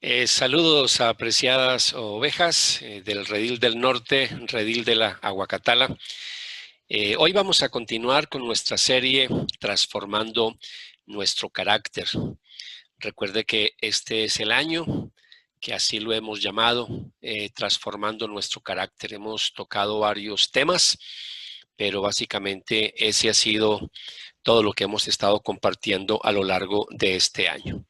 Saludos a apreciadas ovejas del Redil del Norte, Redil de la Aguacatala. Hoy vamos a continuar con nuestra serie Transformando nuestro carácter. Recuerde que este es el año que así lo hemos llamado, Transformando nuestro carácter. Hemos tocado varios temas, pero básicamente ese ha sido todo lo que hemos estado compartiendo a lo largo de este año.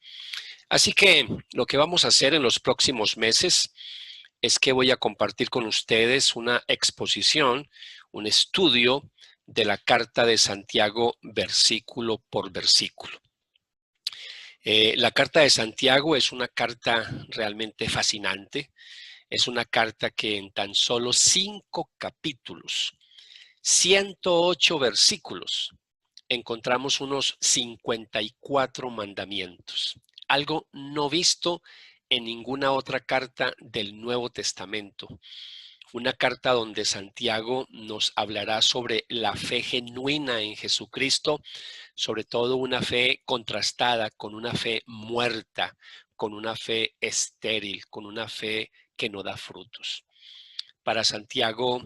Así que lo que vamos a hacer en los próximos meses es que voy a compartir con ustedes una exposición, un estudio de la Carta de Santiago versículo por versículo. La Carta de Santiago es una carta realmente fascinante. Es una carta que en tan solo 5 capítulos, 108 versículos, encontramos unos 54 mandamientos, algo no visto en ninguna otra carta del Nuevo Testamento. Una carta donde Santiago nos hablará sobre la fe genuina en Jesucristo, sobre todo una fe contrastada con una fe muerta, con una fe estéril, con una fe que no da frutos. Para Santiago,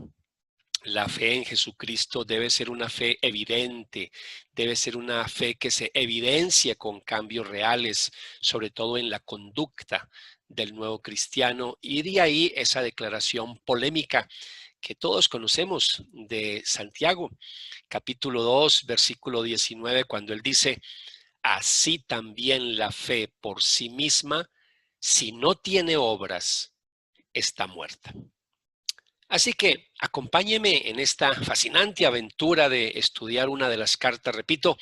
la fe en Jesucristo debe ser una fe evidente, debe ser una fe que se evidencia con cambios reales, sobre todo en la conducta del nuevo cristiano, y de ahí esa declaración polémica que todos conocemos de Santiago, capítulo 2, versículo 19, cuando él dice: así también la fe por sí misma, si no tiene obras, está muerta. Así que acompáñeme en esta fascinante aventura de estudiar una de las cartas, repito,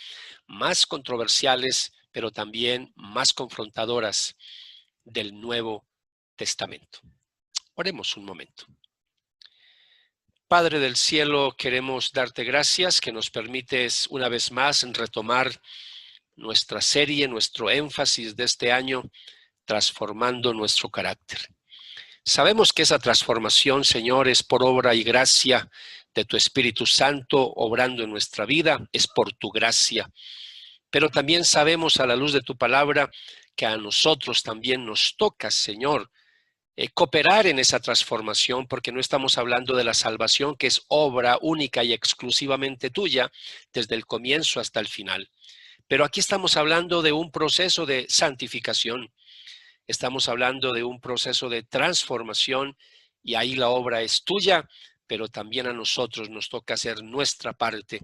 más controversiales, pero también más confrontadoras del Nuevo Testamento. Oremos un momento. Padre del cielo, queremos darte gracias que nos permites una vez más retomar nuestra serie, nuestro énfasis de este año, transformando nuestro carácter. Sabemos que esa transformación, Señor, es por obra y gracia de tu Espíritu Santo obrando en nuestra vida, es por tu gracia. Pero también sabemos a la luz de tu palabra que a nosotros también nos toca, Señor, cooperar en esa transformación, porque no estamos hablando de la salvación, que es obra única y exclusivamente tuya, desde el comienzo hasta el final. Pero aquí estamos hablando de un proceso de santificación. Estamos hablando de un proceso de transformación y ahí la obra es tuya, pero también a nosotros nos toca hacer nuestra parte,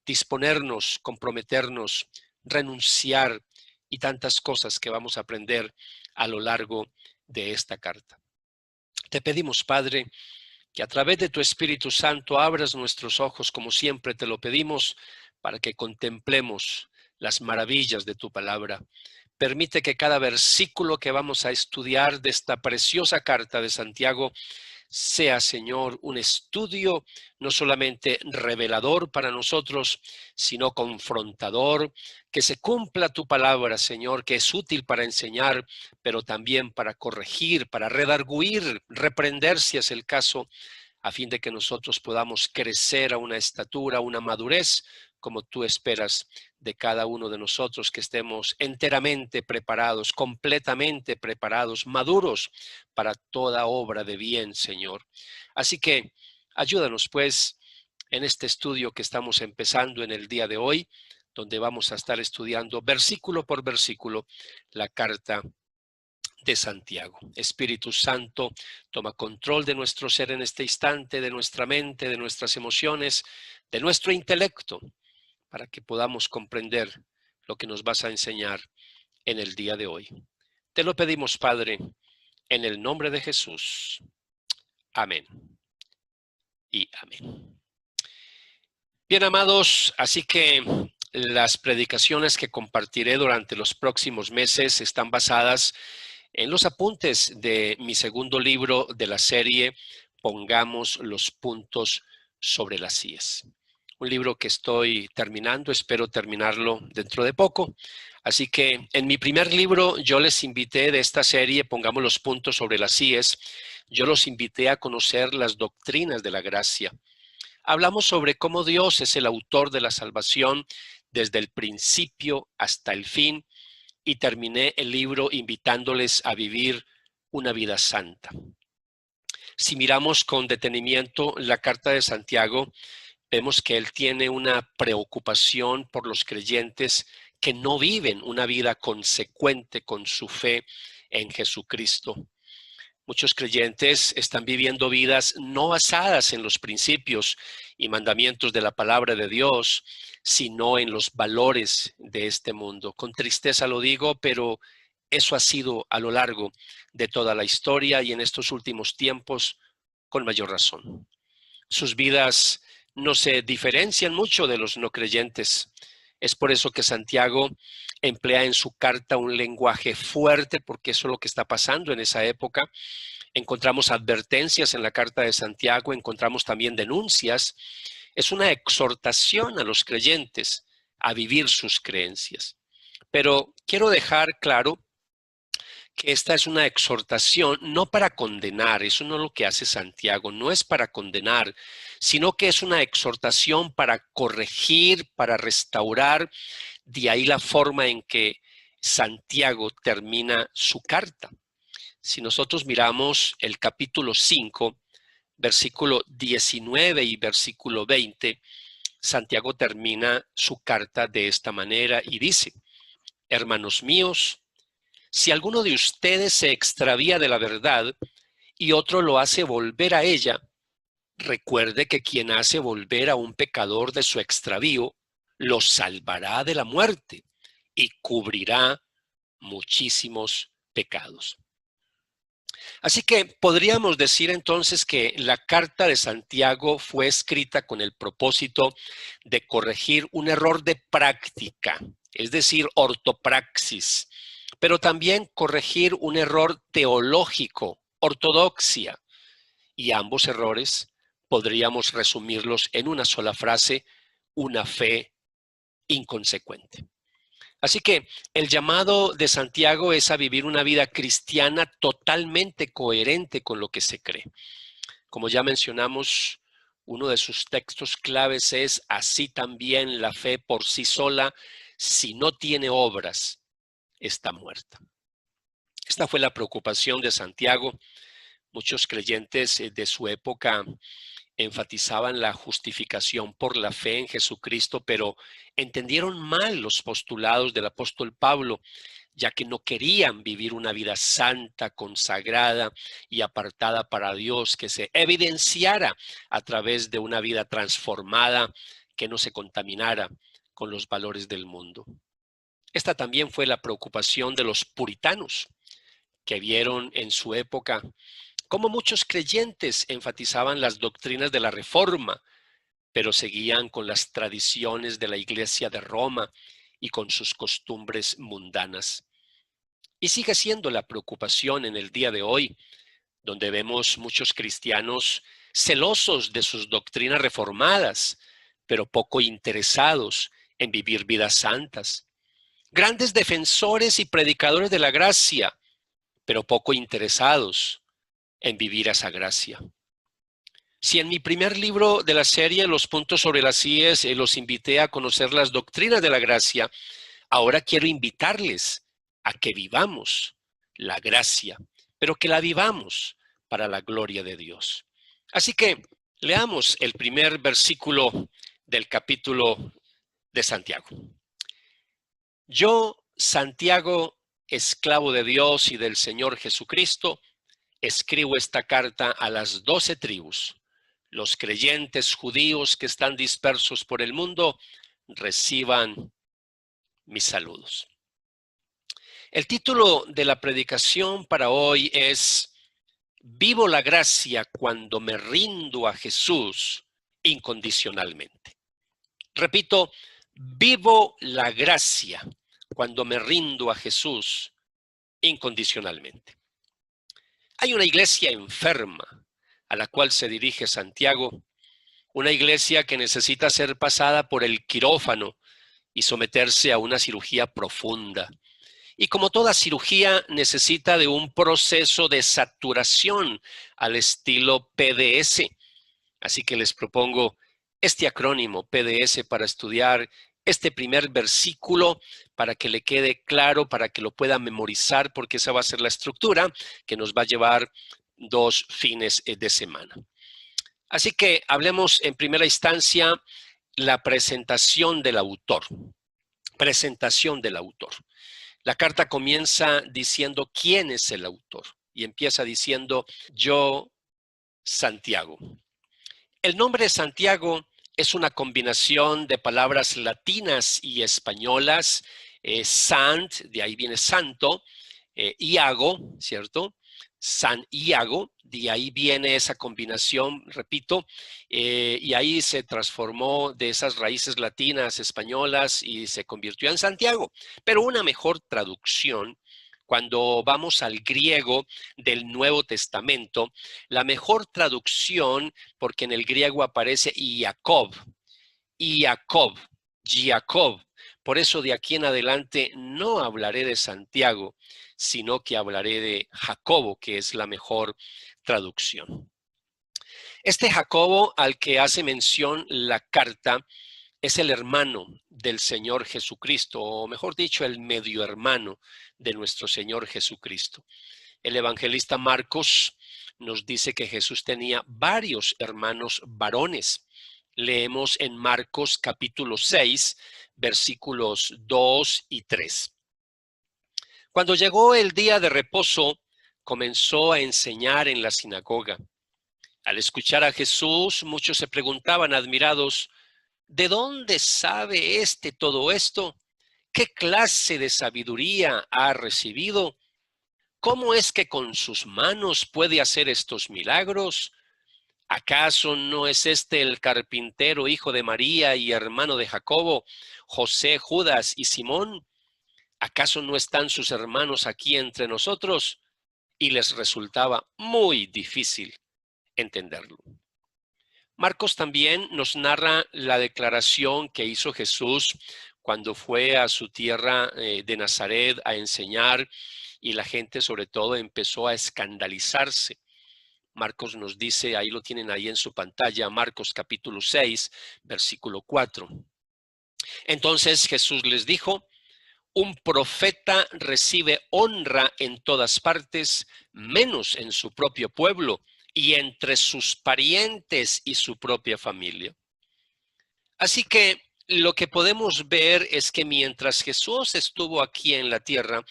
disponernos, comprometernos, renunciar y tantas cosas que vamos a aprender a lo largo de esta carta. Te pedimos, Padre, que a través de tu Espíritu Santo abras nuestros ojos como siempre te lo pedimos para que contemplemos las maravillas de tu palabra. Permite que cada versículo que vamos a estudiar de esta preciosa carta de Santiago sea, Señor, un estudio no solamente revelador para nosotros, sino confrontador, que se cumpla tu palabra, Señor, que es útil para enseñar, pero también para corregir, para redarguir, reprender si es el caso, a fin de que nosotros podamos crecer a una estatura, a una madurez, como tú esperas de cada uno de nosotros, que estemos enteramente preparados, completamente preparados, maduros para toda obra de bien, Señor. Así que ayúdanos, pues, en este estudio que estamos empezando en el día de hoy, donde vamos a estar estudiando versículo por versículo la carta de Santiago. Espíritu Santo, toma control de nuestro ser en este instante, de nuestra mente, de nuestras emociones, de nuestro intelecto, para que podamos comprender lo que nos vas a enseñar en el día de hoy. Te lo pedimos, Padre, en el nombre de Jesús. Amén y amén. Bien, amados, así que las predicaciones que compartiré durante los próximos meses están basadas en los apuntes de mi segundo libro de la serie, Pongamos los puntos sobre las íes. Un libro que estoy terminando, espero terminarlo dentro de poco. Así que en mi primer libro yo les invité de esta serie, Pongamos los puntos sobre las íes, yo los invité a conocer las doctrinas de la gracia. Hablamos sobre cómo Dios es el autor de la salvación desde el principio hasta el fin, y terminé el libro invitándoles a vivir una vida santa. Si miramos con detenimiento la carta de Santiago, vemos que él tiene una preocupación por los creyentes que no viven una vida consecuente con su fe en Jesucristo. Muchos creyentes están viviendo vidas no basadas en los principios y mandamientos de la palabra de Dios, sino en los valores de este mundo. Con tristeza lo digo, pero eso ha sido a lo largo de toda la historia y en estos últimos tiempos con mayor razón. Sus vidas no se diferencian mucho de los no creyentes. Es por eso que Santiago emplea en su carta un lenguaje fuerte, porque eso es lo que está pasando en esa época. Encontramos advertencias en la carta de Santiago, encontramos también denuncias. Es una exhortación a los creyentes a vivir sus creencias. Pero quiero dejar claro que esta es una exhortación no para condenar, eso no es lo que hace Santiago, no es para condenar, sino que es una exhortación para corregir, para restaurar, de ahí la forma en que Santiago termina su carta. Si nosotros miramos el capítulo 5, versículo 19 y versículo 20, Santiago termina su carta de esta manera y dice: hermanos míos, si alguno de ustedes se extravía de la verdad y otro lo hace volver a ella, recuerde que quien hace volver a un pecador de su extravío, lo salvará de la muerte y cubrirá muchísimos pecados. Así que podríamos decir entonces que la carta de Santiago fue escrita con el propósito de corregir un error de práctica, es decir, ortopraxis, pero también corregir un error teológico, ortodoxia. Y ambos errores podríamos resumirlos en una sola frase: una fe inconsecuente. Así que el llamado de Santiago es a vivir una vida cristiana totalmente coherente con lo que se cree. Como ya mencionamos, uno de sus textos claves es: así también la fe por sí sola, si no tiene obras, está muerta. Esta fue la preocupación de Santiago. Muchos creyentes de su época enfatizaban la justificación por la fe en Jesucristo, pero entendieron mal los postulados del apóstol Pablo, ya que no querían vivir una vida santa, consagrada y apartada para Dios, que se evidenciara a través de una vida transformada, que no se contaminara con los valores del mundo. Esta también fue la preocupación de los puritanos, que vieron en su época como muchos creyentes enfatizaban las doctrinas de la Reforma, pero seguían con las tradiciones de la Iglesia de Roma y con sus costumbres mundanas. Y sigue siendo la preocupación en el día de hoy, donde vemos muchos cristianos celosos de sus doctrinas reformadas, pero poco interesados en vivir vidas santas. Grandes defensores y predicadores de la gracia, pero poco interesados en vivir esa gracia. Si en mi primer libro de la serie, Los puntos sobre las IES, los invité a conocer las doctrinas de la gracia, ahora quiero invitarles a que vivamos la gracia, pero que la vivamos para la gloria de Dios. Así que leamos el primer versículo del capítulo de Santiago. Yo, Santiago, esclavo de Dios y del Señor Jesucristo, escribo esta carta a las 12 tribus. Los creyentes judíos que están dispersos por el mundo reciban mis saludos. El título de la predicación para hoy es: vivo la gracia cuando me rindo a Jesús incondicionalmente. Repito, vivo la gracia cuando me rindo a Jesús incondicionalmente. Hay una iglesia enferma a la cual se dirige Santiago, una iglesia que necesita ser pasada por el quirófano y someterse a una cirugía profunda. Y como toda cirugía, necesita de un proceso de saturación al estilo PDS. Así que les propongo este acrónimo PDS para estudiar este primer versículo para que le quede claro, para que lo pueda memorizar, porque esa va a ser la estructura que nos va a llevar 2 fines de semana. Así que hablemos en primera instancia la presentación del autor. Presentación del autor. La carta comienza diciendo quién es el autor y empieza diciendo yo, Santiago. El nombre Santiago es una combinación de palabras latinas y españolas. Sant, de ahí viene santo, Iago, ¿cierto? San Iago, de ahí viene esa combinación, repito, y ahí se transformó de esas raíces latinas, españolas, y se convirtió en Santiago. Pero una mejor traducción, cuando vamos al griego del Nuevo Testamento, la mejor traducción, porque en el griego aparece Jacob, Jacob. Por eso de aquí en adelante no hablaré de Santiago, sino que hablaré de Jacobo, que es la mejor traducción. Este Jacobo al que hace mención la carta es el hermano del Señor Jesucristo, o mejor dicho, el medio hermano de nuestro Señor Jesucristo. El evangelista Marcos nos dice que Jesús tenía varios hermanos varones. Leemos en Marcos capítulo 6, versículos 2 y 3. Cuando llegó el día de reposo, comenzó a enseñar en la sinagoga. Al escuchar a Jesús, muchos se preguntaban admirados, ¿de dónde sabe todo esto? ¿Qué clase de sabiduría ha recibido? ¿Cómo es que con sus manos puede hacer estos milagros? ¿Acaso no es este el carpintero, hijo de María y hermano de Jacobo, José, Judas y Simón? ¿Acaso no están sus hermanos aquí entre nosotros? Y les resultaba muy difícil entenderlo. Marcos también nos narra la declaración que hizo Jesús cuando fue a su tierra de Nazaret a enseñar y la gente sobre todo empezó a escandalizarse. Marcos nos dice, ahí lo tienen ahí en su pantalla, Marcos capítulo 6, versículo 4. Entonces Jesús les dijo, un profeta recibe honra en todas partes, menos en su propio pueblo y entre sus parientes y su propia familia. Así que lo que podemos ver es que mientras Jesús estuvo aquí en la tierra,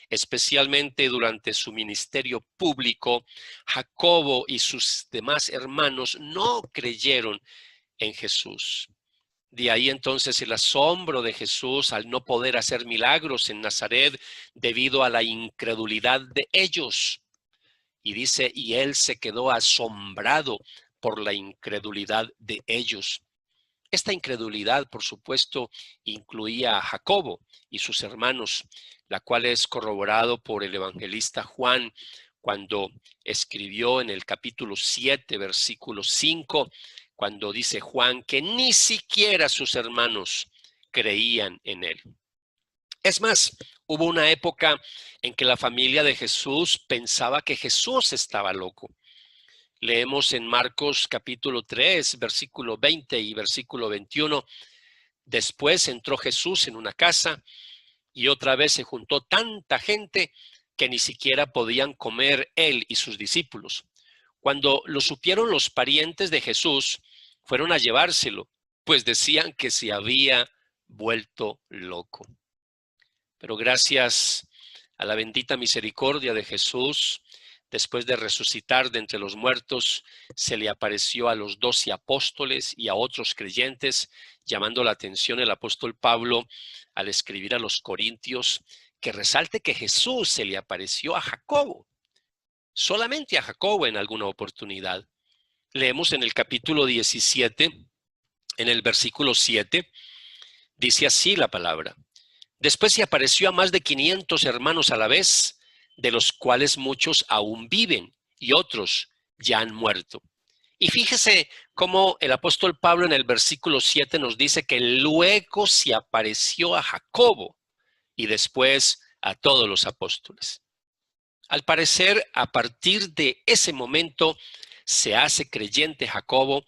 especialmente durante su ministerio público, Jacobo y sus demás hermanos no creyeron en Jesús. De ahí entonces el asombro de Jesús al no poder hacer milagros en Nazaret debido a la incredulidad de ellos. Y dice, y él se quedó asombrado por la incredulidad de ellos. Esta incredulidad, por supuesto, incluía a Jacobo y sus hermanos, la cual es corroborado por el evangelista Juan cuando escribió en el capítulo 7, versículo 5, cuando dice Juan que ni siquiera sus hermanos creían en él. Es más, hubo una época en que la familia de Jesús pensaba que Jesús estaba loco. Leemos en Marcos capítulo 3, versículo 20 y versículo 21. Después entró Jesús en una casa y otra vez se juntó tanta gente que ni siquiera podían comer él y sus discípulos. Cuando lo supieron los parientes de Jesús, fueron a llevárselo, pues decían que se había vuelto loco. Pero gracias a la bendita misericordia de Jesús, después de resucitar de entre los muertos, se le apareció a los 12 apóstoles y a otros creyentes, llamando la atención el apóstol Pablo al escribir a los Corintios, que resalte que Jesús se le apareció a Jacobo, solamente a Jacobo en alguna oportunidad. Leemos en el capítulo 17, en el versículo 7, dice así la palabra. Después se apareció a más de 500 hermanos a la vez, de los cuales muchos aún viven y otros ya han muerto. Y fíjese cómo el apóstol Pablo en el versículo 7 nos dice que luego se apareció a Jacobo y después a todos los apóstoles. Al parecer, a partir de ese momento se hace creyente Jacobo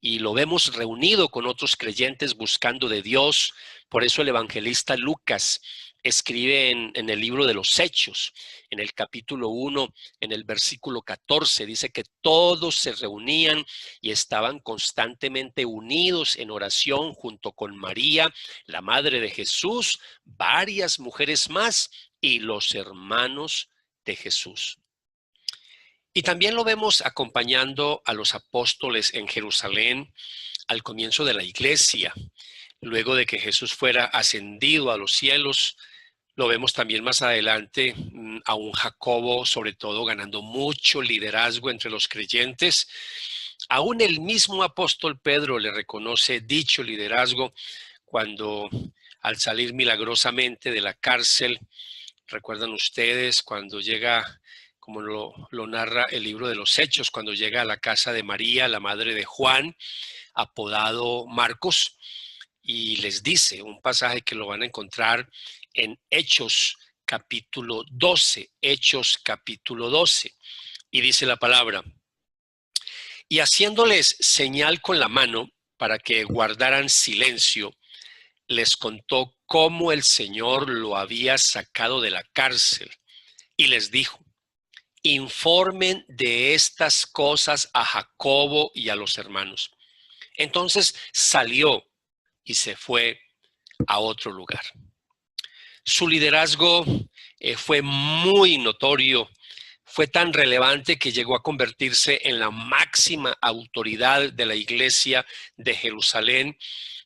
y lo vemos reunido con otros creyentes buscando de Dios. Por eso el evangelista Lucas escribe en el libro de los Hechos, en el capítulo 1, en el versículo 14, dice que todos se reunían y estaban constantemente unidos en oración junto con María, la madre de Jesús, varias mujeres más y los hermanos de Jesús. Y también lo vemos acompañando a los apóstoles en Jerusalén al comienzo de la iglesia. Luego de que Jesús fuera ascendido a los cielos, lo vemos también más adelante a un Jacobo, sobre todo, ganando mucho liderazgo entre los creyentes. Aún el mismo apóstol Pedro le reconoce dicho liderazgo cuando, al salir milagrosamente de la cárcel, recuerdan ustedes cuando llega, como lo narra el libro de los Hechos, cuando llega a la casa de María, la madre de Juan, apodado Marcos, y les dice un pasaje que lo van a encontrar en Hechos capítulo 12, Hechos capítulo 12, y dice la palabra: y haciéndoles señal con la mano para que guardaran silencio, les contó cómo el Señor lo había sacado de la cárcel y les dijo: informen de estas cosas a Jacobo y a los hermanos. Entonces salió y se fue a otro lugar. Su liderazgo fue muy notorio, fue tan relevante que llegó a convertirse en la máxima autoridad de la iglesia de Jerusalén,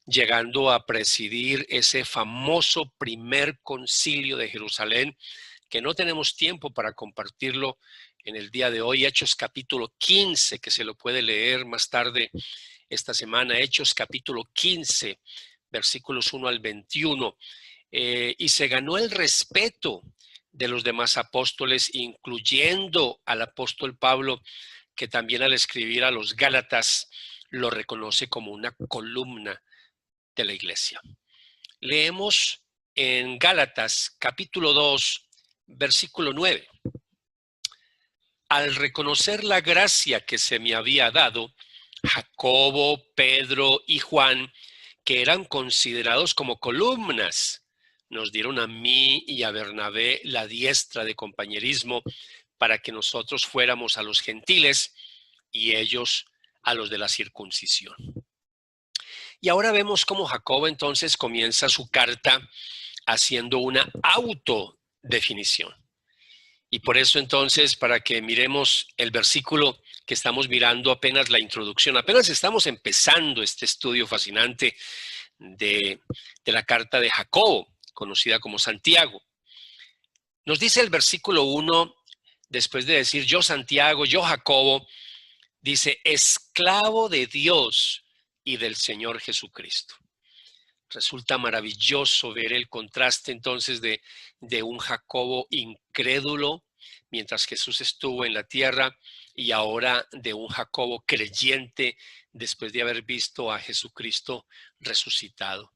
llegando a presidir ese famoso primer concilio de Jerusalén, que no tenemos tiempo para compartirlo en el día de hoy. Hechos capítulo 15, que se lo puede leer más tarde esta semana. Hechos capítulo 15, versículos 1 al 21. Y se ganó el respeto de los demás apóstoles, incluyendo al apóstol Pablo, que también al escribir a los Gálatas lo reconoce como una columna de la iglesia. Leemos en Gálatas capítulo 2, versículo 9. Al reconocer la gracia que se me había dado, Jacobo, Pedro y Juan, que eran considerados como columnas, nos dieron a mí y a Bernabé la diestra de compañerismo para que nosotros fuéramos a los gentiles y ellos a los de la circuncisión. Y ahora vemos cómo Jacobo entonces comienza su carta haciendo una autodefinición. Y por eso entonces, para que miremos el versículo que estamos mirando, apenas la introducción, apenas estamos empezando este estudio fascinante de la carta de Jacobo, conocida como Santiago. Nos dice el versículo 1, después de decir yo Santiago, yo Jacobo, dice esclavo de Dios y del Señor Jesucristo. Resulta maravilloso ver el contraste entonces de un Jacobo incrédulo mientras Jesús estuvo en la tierra y ahora de un Jacobo creyente después de haber visto a Jesucristo resucitado.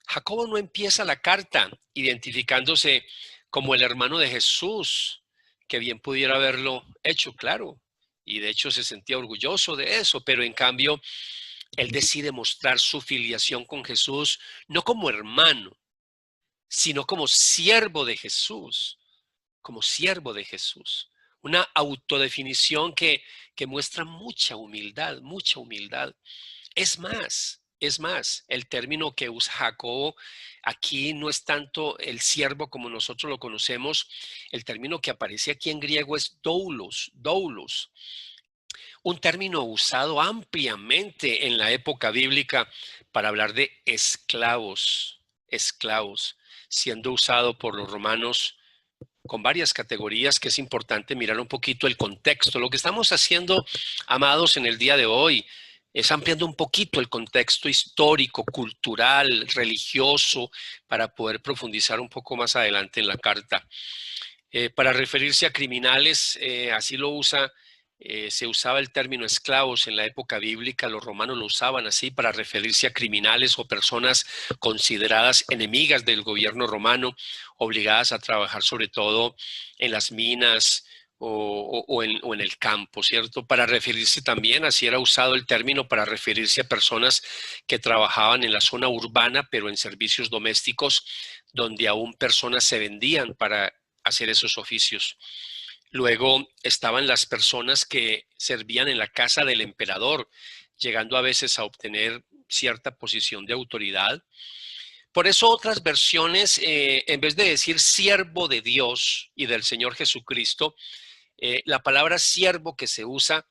Jacobo no empieza la carta identificándose como el hermano de Jesús, que bien pudiera haberlo hecho, claro, y de hecho se sentía orgulloso de eso, pero en cambio él decide mostrar su filiación con Jesús no como hermano, sino como siervo de Jesús, como siervo de Jesús. Una autodefinición que muestra mucha humildad, mucha humildad. Es más, el término que usa Jacobo aquí no es tanto el siervo como nosotros lo conocemos. El término que aparece aquí en griego es doulos, doulos. Un término usado ampliamente en la época bíblica para hablar de esclavos, siendo usado por los romanos con varias categorías, que es importante mirar un poquito el contexto. Lo que estamos haciendo, amados, en el día de hoy es ampliando un poquito el contexto histórico, cultural, religioso, para poder profundizar un poco más adelante en la carta. Para referirse a criminales, así lo usa. Se usaba el término esclavos en la época bíblica, los romanos lo usaban así para referirse a criminales o personas consideradas enemigas del gobierno romano, obligadas a trabajar sobre todo en las minas o en el campo, ¿cierto? Para referirse también, así era usado el término para referirse a personas que trabajaban en la zona urbana, pero en servicios domésticos, donde aún personas se vendían para hacer esos oficios. Luego estaban las personas que servían en la casa del emperador, llegando a veces a obtener cierta posición de autoridad. Por eso otras versiones, en vez de decir siervo de Dios y del Señor Jesucristo, la palabra siervo que se usa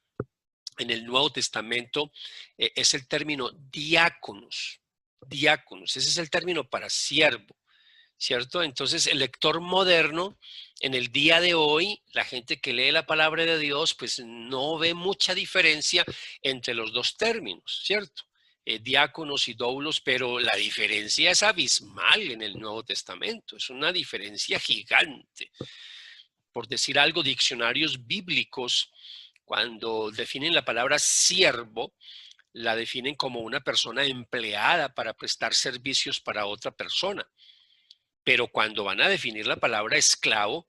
en el Nuevo Testamento es el término diáconos. Diáconos, ese es el término para siervo, ¿cierto? Entonces, el lector moderno, en el día de hoy, la gente que lee la palabra de Dios, pues no ve mucha diferencia entre los dos términos, ¿cierto? Diáconos y doulos, pero la diferencia es abismal en el Nuevo Testamento, es una diferencia gigante. Por decir algo, diccionarios bíblicos, cuando definen la palabra siervo, la definen como una persona empleada para prestar servicios para otra persona. Pero cuando van a definir la palabra esclavo,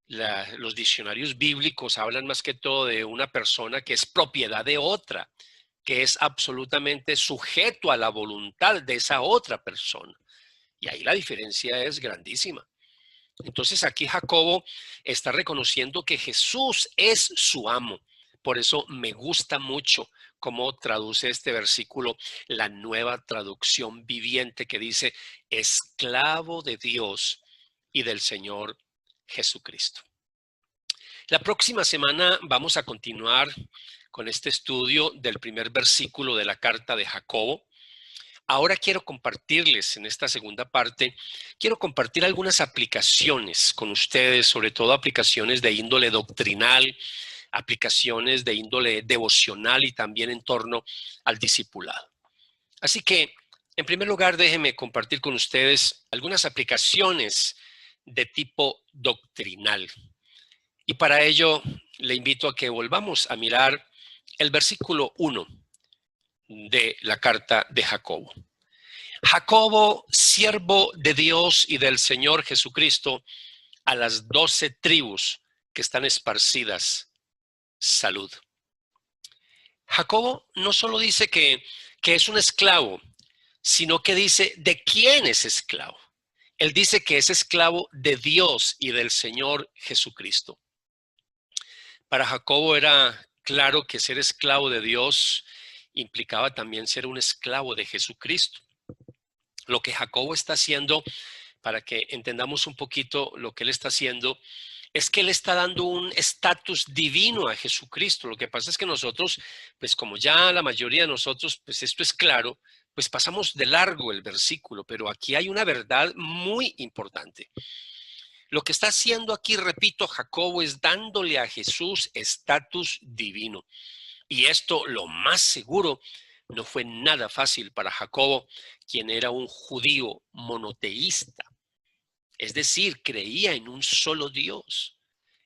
los diccionarios bíblicos hablan más que todo de una persona que es propiedad de otra, que es absolutamente sujeto a la voluntad de esa otra persona. Y ahí la diferencia es grandísima. Entonces aquí Jacobo está reconociendo que Jesús es su amo. Por eso me gusta mucho cómo traduce este versículo la Nueva Traducción Viviente, que dice esclavo de Dios y del Señor Jesucristo. La próxima semana vamos a continuar con este estudio del primer versículo de la carta de Jacobo. Ahora quiero compartirles en esta segunda parte, quiero compartir algunas aplicaciones con ustedes, sobre todo aplicaciones de índole doctrinal, aplicaciones de índole devocional y también en torno al discipulado. Así que, en primer lugar, déjenme compartir con ustedes algunas aplicaciones de tipo doctrinal. Y para ello, le invito a que volvamos a mirar el versículo 1 de la carta de Jacobo. Jacobo, siervo de Dios y del Señor Jesucristo, a las 12 tribus que están esparcidas, salud. Jacobo no solo dice que es un esclavo, sino que dice de quién es esclavo. Él dice que es esclavo de Dios y del Señor Jesucristo. Para Jacobo era claro que ser esclavo de Dios implicaba también ser un esclavo de Jesucristo. Lo que Jacobo está haciendo, para que entendamos un poquito lo que él está haciendo, es que él está dando un estatus divino a Jesucristo. Lo que pasa es que nosotros, pues como ya la mayoría de nosotros, pues esto es claro, pues pasamos de largo el versículo, pero aquí hay una verdad muy importante. Lo que está haciendo aquí, repito, Jacobo es dándole a Jesús estatus divino. Y esto, lo más seguro, no fue nada fácil para Jacobo, quien era un judío monoteísta. Es decir, creía en un solo Dios.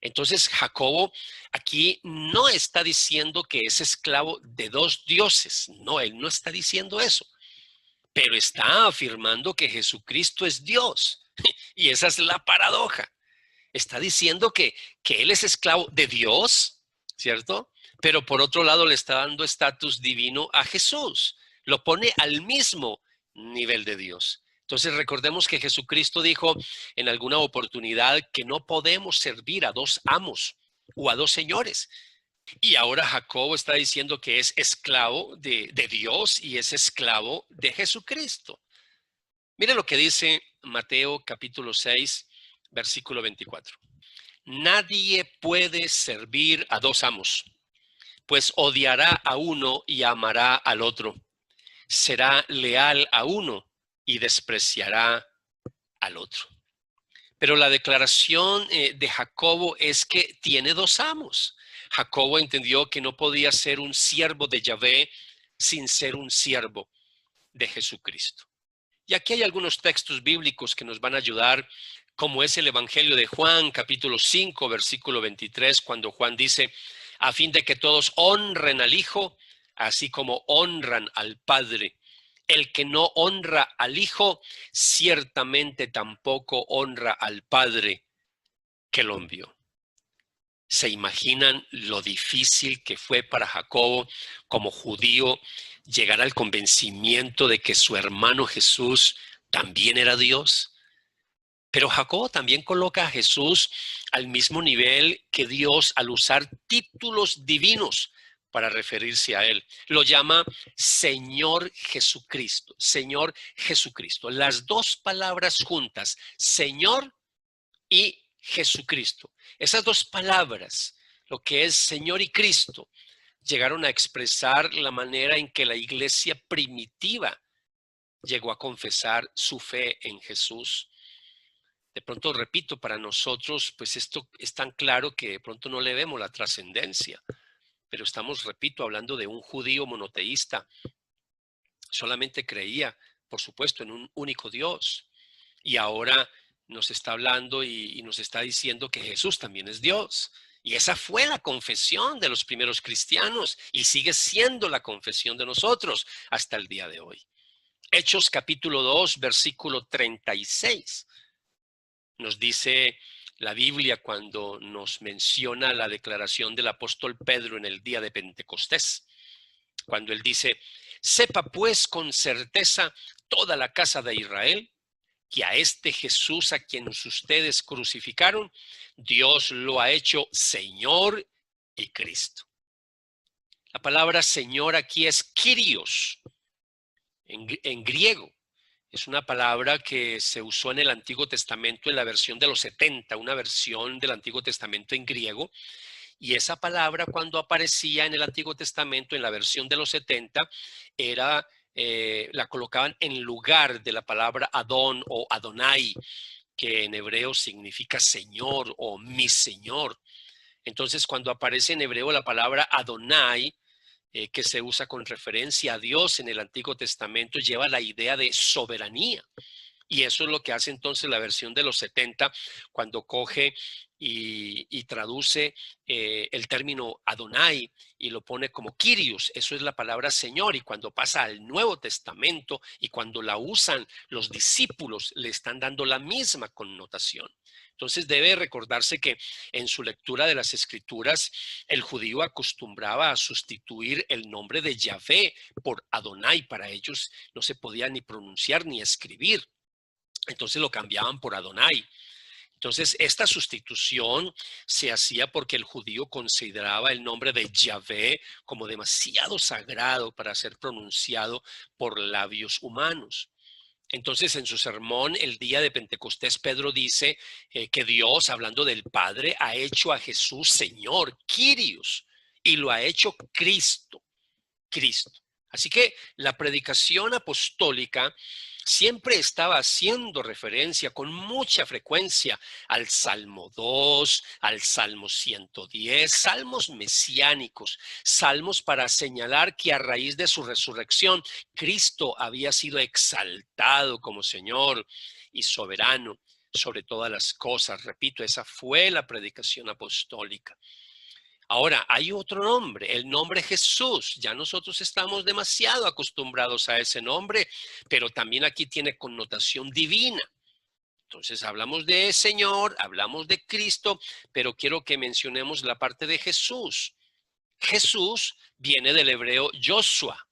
Entonces Jacobo aquí no está diciendo que es esclavo de dos dioses. No, él no está diciendo eso. Pero está afirmando que Jesucristo es Dios. Y esa es la paradoja. Está diciendo que él es esclavo de Dios, ¿cierto? Pero por otro lado le está dando estatus divino a Jesús. Lo pone al mismo nivel de Dios. Entonces recordemos que Jesucristo dijo en alguna oportunidad que no podemos servir a dos amos o a dos señores. Y ahora Jacobo está diciendo que es esclavo de Dios y es esclavo de Jesucristo. Mire lo que dice Mateo capítulo 6, versículo 24. Nadie puede servir a dos amos, pues odiará a uno y amará al otro. Será leal a uno y despreciará al otro. Pero la declaración de Jacobo es que tiene dos amos. Jacobo entendió que no podía ser un siervo de Yahvé sin ser un siervo de Jesucristo. Y aquí hay algunos textos bíblicos que nos van a ayudar, como es el Evangelio de Juan, capítulo 5, versículo 23, cuando Juan dice, a fin de que todos honren al Hijo, así como honran al Padre. El que no honra al Hijo, ciertamente tampoco honra al Padre que lo envió. ¿Se imaginan lo difícil que fue para Jacobo como judío llegar al convencimiento de que su hermano Jesús también era Dios? Pero Jacobo también coloca a Jesús al mismo nivel que Dios al usar títulos divinos para referirse a él. Lo llama Señor Jesucristo, Señor Jesucristo. Las dos palabras juntas, Señor y Jesucristo. Esas dos palabras, lo que es Señor y Cristo, llegaron a expresar la manera en que la iglesia primitiva llegó a confesar su fe en Jesús. De pronto, repito, para nosotros, pues esto es tan claro que de pronto no le vemos la trascendencia, pero estamos, repito, hablando de un judío monoteísta. Solamente creía, por supuesto, en un único Dios. Y ahora nos está hablando y nos está diciendo que Jesús también es Dios. Y esa fue la confesión de los primeros cristianos y sigue siendo la confesión de nosotros hasta el día de hoy. Hechos capítulo 2, versículo 36. Nos dice la Biblia cuando nos menciona la declaración del apóstol Pedro en el día de Pentecostés, cuando él dice: sepa pues con certeza toda la casa de Israel que a este Jesús a quien ustedes crucificaron, Dios lo ha hecho Señor y Cristo. La palabra Señor aquí es Kyrios en griego. Es una palabra que se usó en el Antiguo Testamento en la versión de los 70, una versión del Antiguo Testamento en griego. Y esa palabra, cuando aparecía en el Antiguo Testamento en la versión de los 70, la colocaban en lugar de la palabra Adón o Adonai, que en hebreo significa Señor o mi Señor. Entonces, cuando aparece en hebreo la palabra Adonai, que se usa con referencia a Dios en el Antiguo Testamento, lleva la idea de soberanía. Y eso es lo que hace entonces la versión de los 70 cuando coge y traduce el término Adonai y lo pone como Kyrios. Eso es la palabra Señor. Y cuando pasa al Nuevo Testamento y cuando la usan los discípulos, le están dando la misma connotación. Entonces debe recordarse que en su lectura de las Escrituras, el judío acostumbraba a sustituir el nombre de Yahvé por Adonai. Para ellos no se podía ni pronunciar ni escribir. Entonces lo cambiaban por Adonai. Entonces esta sustitución se hacía porque el judío consideraba el nombre de Yahvé como demasiado sagrado para ser pronunciado por labios humanos. Entonces en su sermón el día de Pentecostés, Pedro dice que Dios, hablando del Padre, ha hecho a Jesús Señor, Kyrios, y lo ha hecho Cristo. Así que la predicación apostólica siempre estaba haciendo referencia con mucha frecuencia al Salmo 2, al Salmo 110, salmos mesiánicos, salmos para señalar que a raíz de su resurrección, Cristo había sido exaltado como Señor y soberano sobre todas las cosas. Repito, esa fue la predicación apostólica. Ahora, hay otro nombre, el nombre Jesús. Ya nosotros estamos demasiado acostumbrados a ese nombre, pero también aquí tiene connotación divina. Entonces hablamos de Señor, hablamos de Cristo, pero quiero que mencionemos la parte de Jesús. Jesús viene del hebreo Joshua.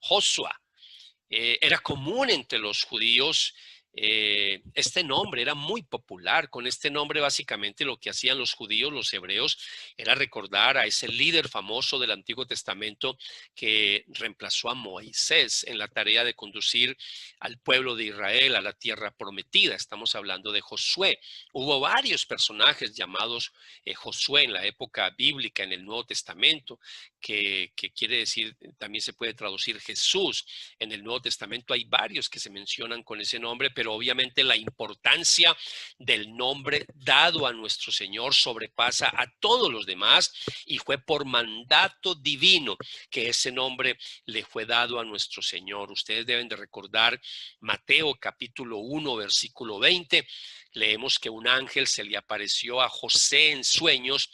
Era común entre los judíos. Este nombre era muy popular. Con este nombre básicamente lo que hacían los judíos, los hebreos, era recordar a ese líder famoso del Antiguo Testamento que reemplazó a Moisés en la tarea de conducir al pueblo de Israel a la tierra prometida. Estamos hablando de Josué. Hubo varios personajes llamados Josué en la época bíblica en el Nuevo Testamento, que quiere decir, también se puede traducir Jesús. En el Nuevo Testamento hay varios que se mencionan con ese nombre, pero obviamente la importancia del nombre dado a nuestro Señor sobrepasa a todos los demás y fue por mandato divino que ese nombre le fue dado a nuestro Señor. Ustedes deben de recordar Mateo capítulo 1, versículo 20. Leemos que un ángel se le apareció a José en sueños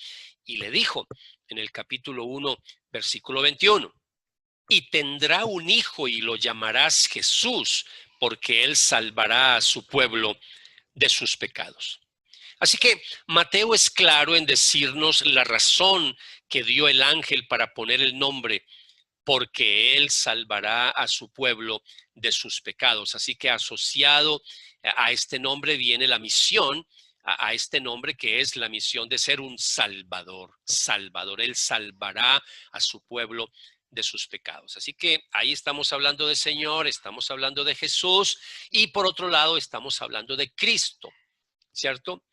y le dijo en el capítulo 1, versículo 21. Y tendrá un hijo y lo llamarás Jesús, porque él salvará a su pueblo de sus pecados. Así que Mateo es claro en decirnos la razón que dio el ángel para poner el nombre, porque él salvará a su pueblo de sus pecados. Así que asociado a este nombre viene la misión, a este nombre que es la misión de ser un salvador. Salvador, él salvará a su pueblo de sus pecados. Así que ahí estamos hablando de Señor, estamos hablando de Jesús y por otro lado estamos hablando de Cristo, ¿cierto?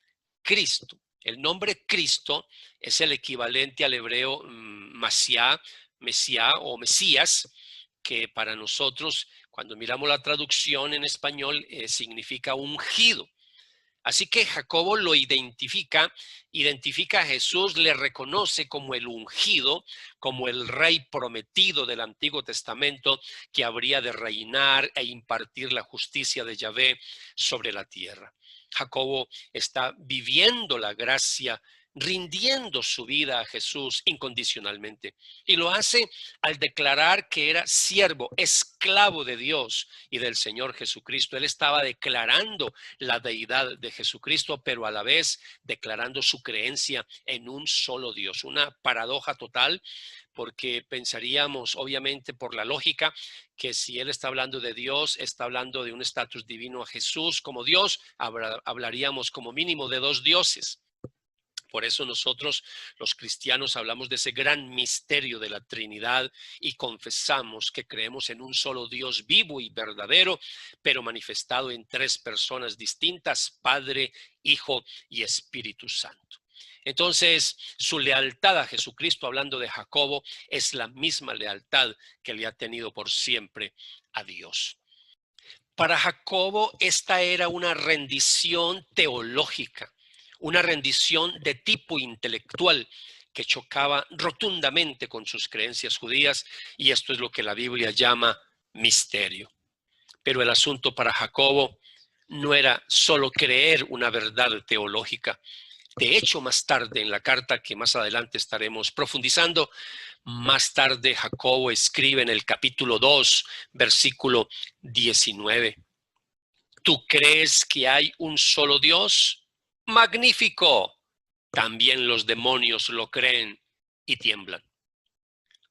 Cristo. El nombre Cristo es el equivalente al hebreo Masiá, Mesías o Mesías, que para nosotros, cuando miramos la traducción en español, significa ungido. Así que Jacobo lo identifica a Jesús, le reconoce como el ungido, como el rey prometido del Antiguo Testamento que habría de reinar e impartir la justicia de Yahvé sobre la tierra. Jacobo está viviendo la gracia, rindiendo su vida a Jesús incondicionalmente. Y lo hace al declarar que era siervo, esclavo de Dios y del Señor Jesucristo. Él estaba declarando la deidad de Jesucristo, pero a la vez declarando su creencia en un solo Dios. Una paradoja total, porque pensaríamos, obviamente, por la lógica, que si él está hablando de Dios, está hablando de un estatus divino a Jesús como Dios, hablaríamos como mínimo de dos dioses. Por eso nosotros, los cristianos, hablamos de ese gran misterio de la Trinidad y confesamos que creemos en un solo Dios vivo y verdadero, pero manifestado en tres personas distintas: Padre, Hijo y Espíritu Santo. Entonces, su lealtad a Jesucristo, hablando de Jacobo, es la misma lealtad que le ha tenido por siempre a Dios. Para Jacobo, esta era una rendición teológica, una rendición de tipo intelectual que chocaba rotundamente con sus creencias judías, y esto es lo que la Biblia llama misterio. Pero el asunto para Jacobo no era solo creer una verdad teológica. De hecho, más tarde, en la carta que más adelante estaremos profundizando, más tarde Jacobo escribe en el capítulo 2, versículo 19. ¿Tú crees que hay un solo Dios? ¡Magnífico! También los demonios lo creen y tiemblan.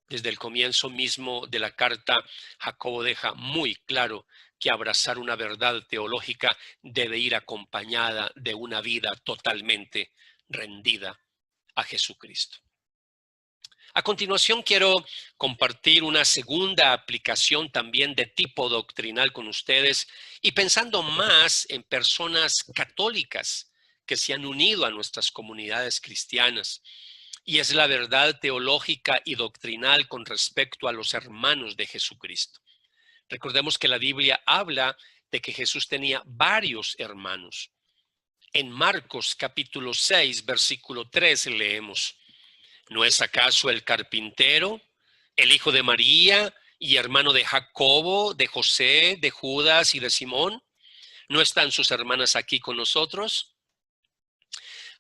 Desde el comienzo mismo de la carta, Jacobo deja muy claro que abrazar una verdad teológica debe ir acompañada de una vida totalmente rendida a Jesucristo. A continuación, quiero compartir una segunda aplicación también de tipo doctrinal con ustedes, y pensando más en personas católicas que se han unido a nuestras comunidades cristianas. Y es la verdad teológica y doctrinal con respecto a los hermanos de Jesucristo. Recordemos que la Biblia habla de que Jesús tenía varios hermanos. En Marcos capítulo 6, versículo 3 leemos: ¿no es acaso el carpintero, el hijo de María y hermano de Jacobo, de José, de Judas y de Simón? ¿No están sus hermanas aquí con nosotros?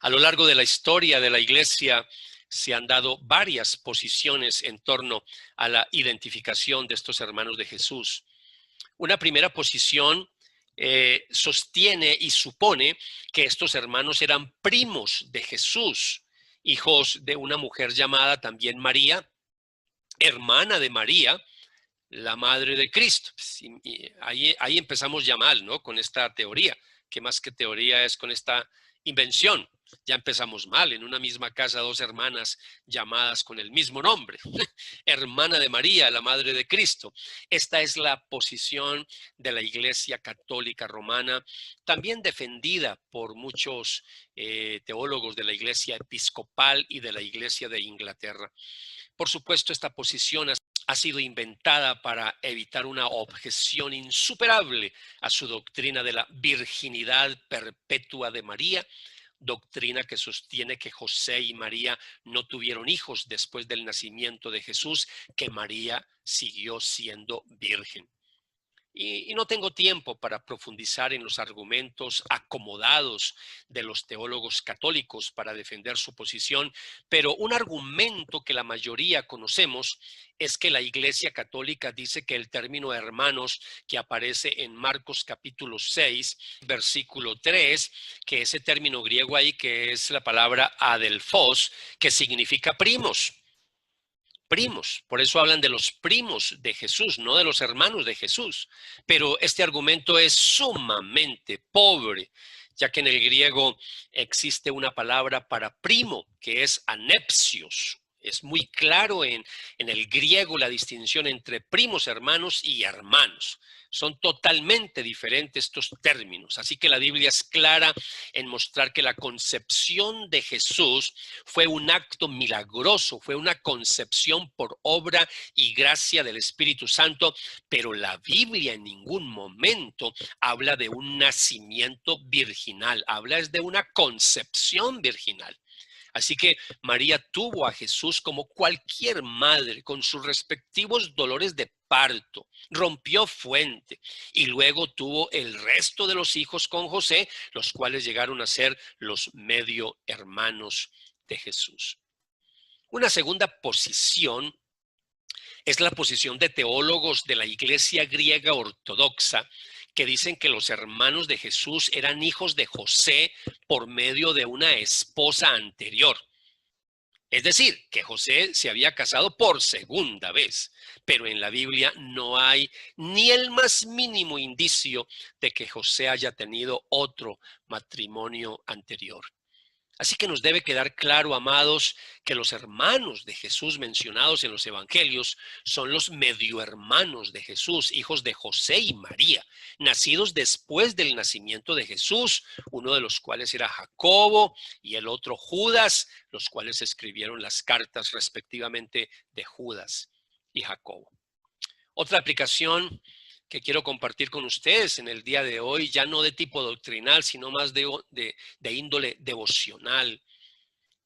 A lo largo de la historia de la iglesia se han dado varias posiciones en torno a la identificación de estos hermanos de Jesús. Una primera posición sostiene y supone que estos hermanos eran primos de Jesús, hijos de una mujer llamada también María, hermana de María, la madre de Cristo. Y ahí empezamos ya mal, ¿no? Con esta teoría, que más que teoría es con esta invención. Ya empezamos mal. En una misma casa, dos hermanas llamadas con el mismo nombre. Hermana de María, la madre de Cristo. Esta es la posición de la Iglesia Católica Romana, también defendida por muchos teólogos de la Iglesia Episcopal y de la Iglesia de Inglaterra. Por supuesto, esta posición ha sido inventada para evitar una objeción insuperable a su doctrina de la virginidad perpetua de María, doctrina que sostiene que José y María no tuvieron hijos después del nacimiento de Jesús, que María siguió siendo virgen. Y no tengo tiempo para profundizar en los argumentos acomodados de los teólogos católicos para defender su posición, pero un argumento que la mayoría conocemos es que la Iglesia Católica dice que el término hermanos que aparece en Marcos capítulo 6, versículo 3, que ese término griego ahí que es la palabra adelphos, que significa primos. Primos, por eso hablan de los primos de Jesús, no de los hermanos de Jesús. Pero este argumento es sumamente pobre, ya que en el griego existe una palabra para primo, que es anepsios. Es muy claro en el griego la distinción entre primos hermanos y hermanos. Son totalmente diferentes estos términos. Así que la Biblia es clara en mostrar que la concepción de Jesús fue un acto milagroso, fue una concepción por obra y gracia del Espíritu Santo, pero la Biblia en ningún momento habla de un nacimiento virginal, habla es de una concepción virginal. Así que María tuvo a Jesús como cualquier madre, con sus respectivos dolores de parto, rompió fuente y luego tuvo el resto de los hijos con José, los cuales llegaron a ser los medio hermanos de Jesús. Una segunda posición es la posición de teólogos de la Iglesia griega ortodoxa que dicen que los hermanos de Jesús eran hijos de José por medio de una esposa anterior. Es decir, que José se había casado por segunda vez, pero en la Biblia no hay ni el más mínimo indicio de que José haya tenido otro matrimonio anterior. Así que nos debe quedar claro, amados, que los hermanos de Jesús mencionados en los evangelios son los medio hermanos de Jesús, hijos de José y María, nacidos después del nacimiento de Jesús, uno de los cuales era Jacobo y el otro Judas, los cuales escribieron las cartas respectivamente de Judas y Jacobo. Otra aplicación que quiero compartir con ustedes en el día de hoy, ya no de tipo doctrinal, sino más de índole devocional.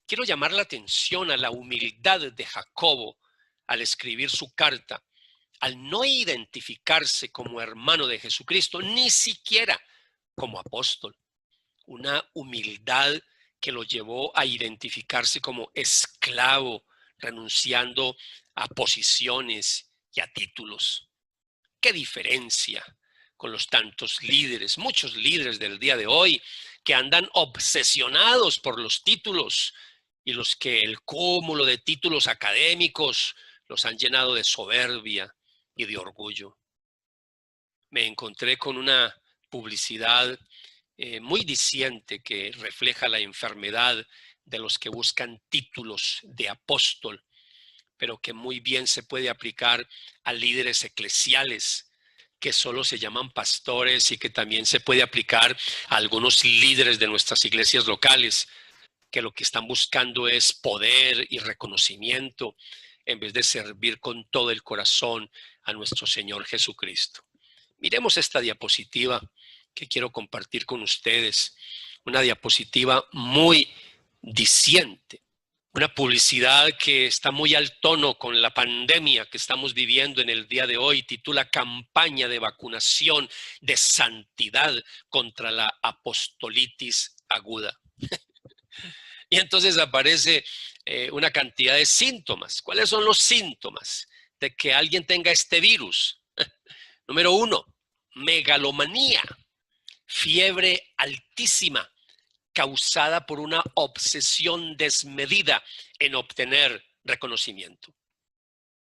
Quiero llamar la atención a la humildad de Jacobo al escribir su carta, al no identificarse como hermano de Jesucristo, ni siquiera como apóstol. Una humildad que lo llevó a identificarse como esclavo, renunciando a posiciones y a títulos. ¿Qué diferencia con los tantos líderes, muchos líderes del día de hoy que andan obsesionados por los títulos y los que el cúmulo de títulos académicos los han llenado de soberbia y de orgullo? Me encontré con una publicidad muy diciente que refleja la enfermedad de los que buscan títulos de apóstol, pero que muy bien se puede aplicar a líderes eclesiales que solo se llaman pastores y que también se puede aplicar a algunos líderes de nuestras iglesias locales, que lo que están buscando es poder y reconocimiento en vez de servir con todo el corazón a nuestro Señor Jesucristo. Miremos esta diapositiva que quiero compartir con ustedes, una diapositiva muy diciente. Una publicidad que está muy al tono con la pandemia que estamos viviendo en el día de hoy, titula Campaña de vacunación de santidad contra la apostolitis aguda. Y entonces aparece una cantidad de síntomas. ¿Cuáles son los síntomas de que alguien tenga este virus? Número 1, megalomanía, fiebre altísima, causada por una obsesión desmedida en obtener reconocimiento.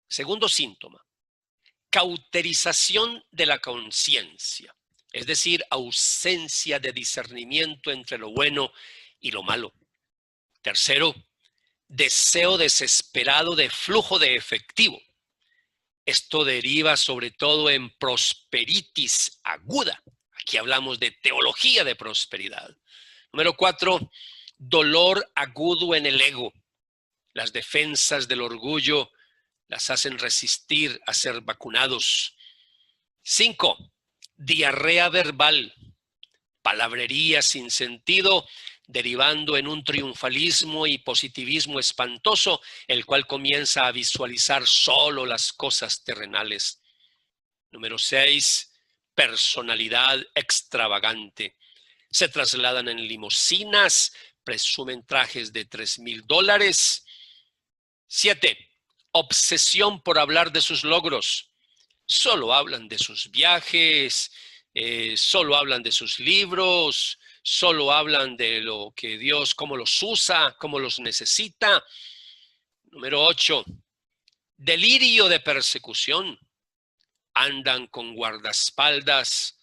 Segundo síntoma, cauterización de la conciencia, es decir, ausencia de discernimiento entre lo bueno y lo malo. Tercero, deseo desesperado de flujo de efectivo. Esto deriva sobre todo en prosperitis aguda. Aquí hablamos de teología de prosperidad. Número 4, dolor agudo en el ego. Las defensas del orgullo las hacen resistir a ser vacunados. 5, diarrea verbal, palabrería sin sentido, derivando en un triunfalismo y positivismo espantoso, el cual comienza a visualizar solo las cosas terrenales. Número 6, personalidad extravagante. Se trasladan en limusinas, presumen trajes de $3,000. 7. Obsesión por hablar de sus logros. Solo hablan de sus viajes, solo hablan de sus libros, solo hablan de lo que Dios, cómo los usa, cómo los necesita. Número 8. Delirio de persecución. Andan con guardaespaldas.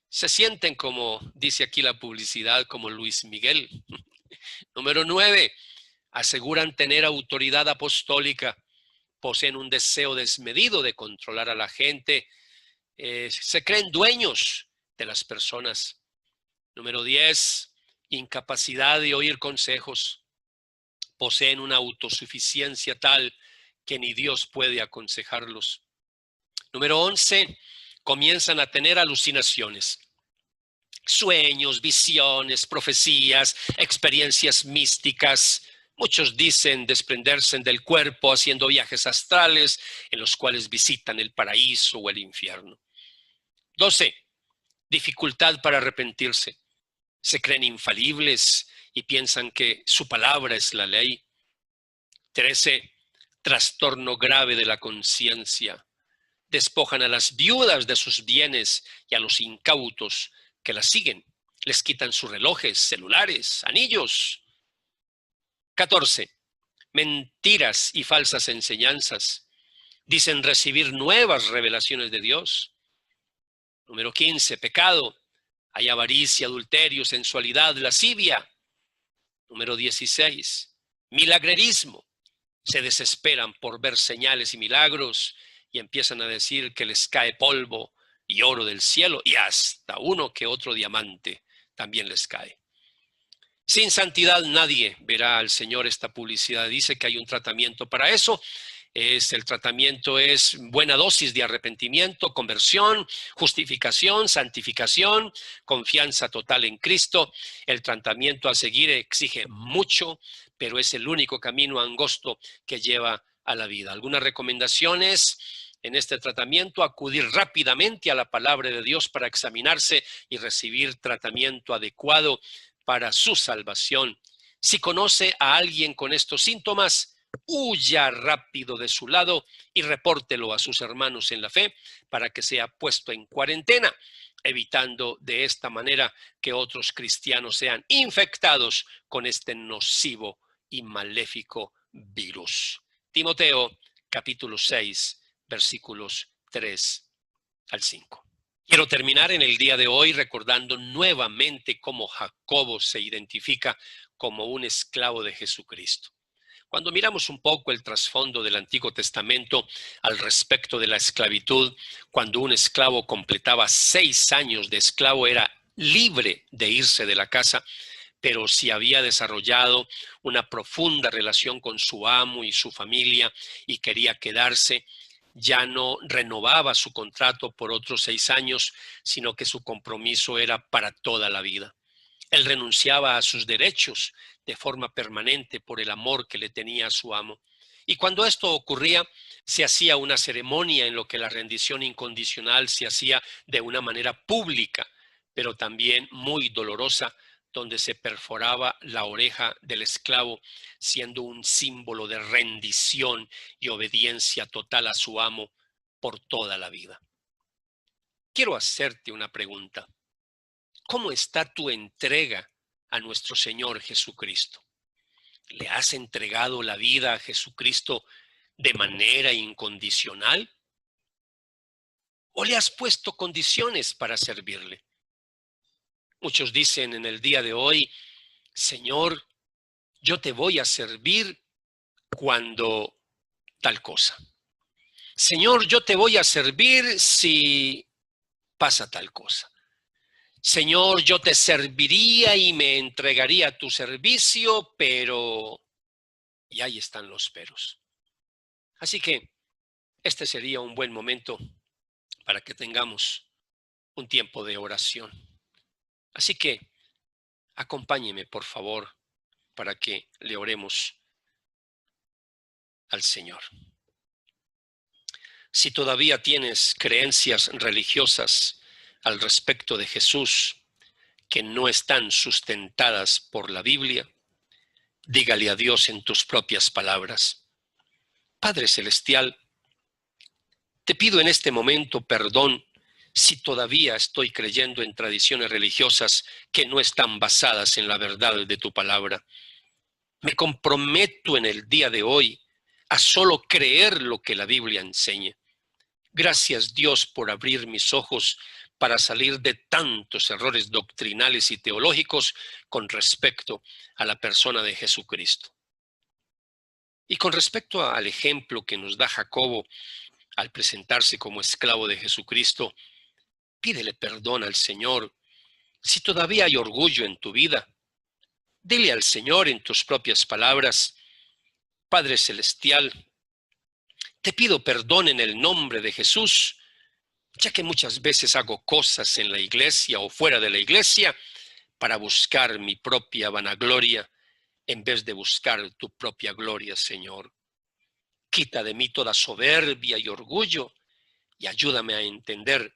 Se sienten como, dice aquí la publicidad, como Luis Miguel. Número 9. Aseguran tener autoridad apostólica. Poseen un deseo desmedido de controlar a la gente. Se creen dueños de las personas. Número 10. Incapacidad de oír consejos. Poseen una autosuficiencia tal que ni Dios puede aconsejarlos. Número 11. Comienzan a tener alucinaciones. Sueños, visiones, profecías, experiencias místicas. Muchos dicen desprenderse del cuerpo haciendo viajes astrales en los cuales visitan el paraíso o el infierno. 12. Dificultad para arrepentirse. Se creen infalibles y piensan que su palabra es la ley. 13. Trastorno grave de la conciencia. Despojan a las viudas de sus bienes y a los incautos que las siguen. Les quitan sus relojes, celulares, anillos. 14. Mentiras y falsas enseñanzas. Dicen recibir nuevas revelaciones de Dios. Número 15. Pecado. Hay avaricia, adulterio, sensualidad, lascivia. Número 16. Milagrerismo. Se desesperan por ver señales y milagros y empiezan a decir que les cae polvo y oro del cielo y hasta uno que otro diamante también les cae. Sin santidad nadie verá al Señor. Esta publicidad dice que hay un tratamiento para eso. El tratamiento es buena dosis de arrepentimiento, conversión, justificación, santificación, confianza total en Cristo. El tratamiento a seguir exige mucho, pero es el único camino angosto que lleva a la vida. Algunas recomendaciones en este tratamiento: acudir rápidamente a la palabra de Dios para examinarse y recibir tratamiento adecuado para su salvación. Si conoce a alguien con estos síntomas, huya rápido de su lado y repórtelo a sus hermanos en la fe para que sea puesto en cuarentena, evitando de esta manera que otros cristianos sean infectados con este nocivo y maléfico virus. Timoteo, capítulo 6, versículos 3 al 5. Quiero terminar en el día de hoy recordando nuevamente cómo Jacobo se identifica como un esclavo de Jesucristo. Cuando miramos un poco el trasfondo del Antiguo Testamento al respecto de la esclavitud, cuando un esclavo completaba 6 años de esclavo era libre de irse de la casa, pero si había desarrollado una profunda relación con su amo y su familia y quería quedarse, ya no renovaba su contrato por otros 6 años, sino que su compromiso era para toda la vida. Él renunciaba a sus derechos de forma permanente por el amor que le tenía a su amo. Y cuando esto ocurría, se hacía una ceremonia en lo que la rendición incondicional se hacía de una manera pública, pero también muy dolorosa, donde se perforaba la oreja del esclavo, siendo un símbolo de rendición y obediencia total a su amo por toda la vida. Quiero hacerte una pregunta. ¿Cómo está tu entrega a nuestro Señor Jesucristo? ¿Le has entregado la vida a Jesucristo de manera incondicional? ¿O le has puesto condiciones para servirle? Muchos dicen en el día de hoy: Señor, yo te voy a servir cuando tal cosa. Señor, yo te voy a servir si pasa tal cosa. Señor, yo te serviría y me entregaría a tu servicio, pero... Y ahí están los peros. Así que este sería un buen momento para que tengamos un tiempo de oración. Así que acompáñeme, por favor, para que le oremos al Señor. Si todavía tienes creencias religiosas al respecto de Jesús que no están sustentadas por la Biblia, dígale a Dios en tus propias palabras. Padre Celestial, te pido en este momento perdón si todavía estoy creyendo en tradiciones religiosas que no están basadas en la verdad de tu palabra. Me comprometo en el día de hoy a solo creer lo que la Biblia enseña. Gracias, Dios, por abrir mis ojos para salir de tantos errores doctrinales y teológicos con respecto a la persona de Jesucristo. Y con respecto al ejemplo que nos da Jacobo al presentarse como esclavo de Jesucristo, pídele perdón al Señor. Si todavía hay orgullo en tu vida, dile al Señor en tus propias palabras: Padre Celestial, te pido perdón en el nombre de Jesús, ya que muchas veces hago cosas en la iglesia o fuera de la iglesia para buscar mi propia vanagloria en vez de buscar tu propia gloria, Señor. Quita de mí toda soberbia y orgullo y ayúdame a entender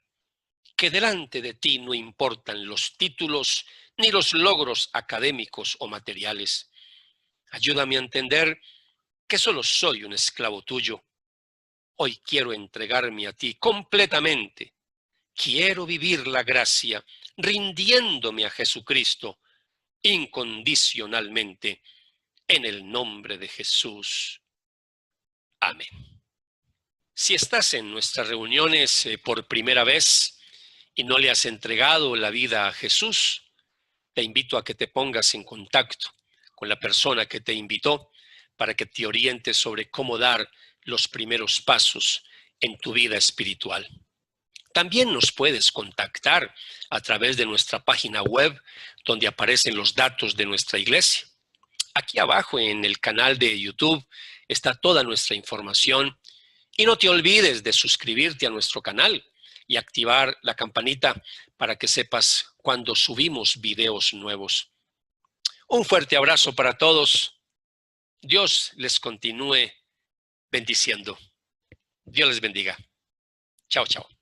que delante de ti no importan los títulos ni los logros académicos o materiales. Ayúdame a entender que solo soy un esclavo tuyo. Hoy quiero entregarme a ti completamente. Quiero vivir la gracia rindiéndome a Jesucristo incondicionalmente en el nombre de Jesús. Amén. Si estás en nuestras reuniones por primera vez y no le has entregado la vida a Jesús, te invito a que te pongas en contacto con la persona que te invitó para que te oriente sobre cómo dar los primeros pasos en tu vida espiritual. También nos puedes contactar a través de nuestra página web, donde aparecen los datos de nuestra iglesia. Aquí abajo en el canal de YouTube está toda nuestra información y no te olvides de suscribirte a nuestro canal y activar la campanita para que sepas cuando subimos videos nuevos. Un fuerte abrazo para todos. Dios les continúe bendiciendo. Dios les bendiga. Chao, chao.